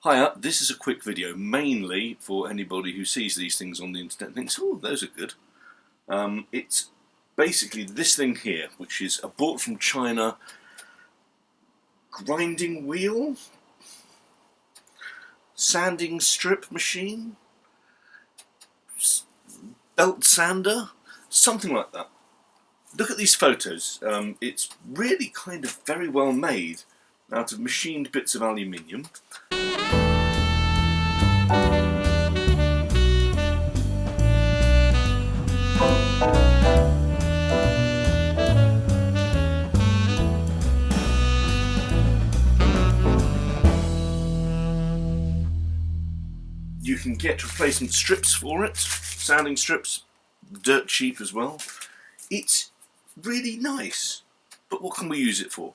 Hiya, this is a quick video mainly for anybody who sees these things on the internet and thinks, oh, those are good. It's basically this thing here, which is a bought from China grinding wheel, sanding strip machine, belt sander, something like that. Look at these photos. It's really kind of very well made out of machined bits of aluminium. You can get replacement strips for it, sanding strips, dirt cheap as well. It's really nice, but what can we use it for?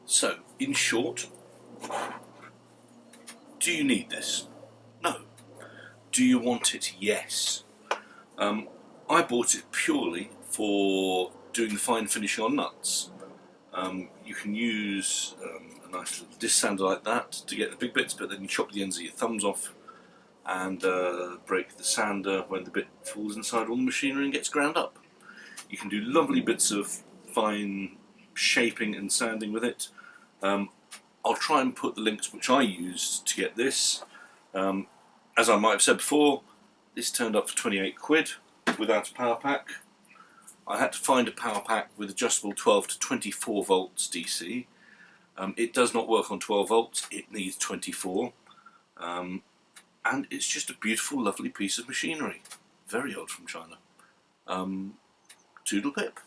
So, in short, do you need this? No. Do you want it? Yes. I bought it purely for doing the fine finishing on nuts. You can use a nice little disc sander like that to get the big bits, but then you chop the ends of your thumbs off and break the sander when the bit falls inside all the machinery and gets ground up. You can do lovely bits of fine shaping and sanding with it. I'll try and put the links which I used to get this. As I might have said before, this turned up for 28 quid without a power pack. I had to find a power pack with adjustable 12 to 24 volts DC. It does not work on 12 volts, it needs 24. And it's just a beautiful, lovely piece of machinery. Very old from China. Toodle pip.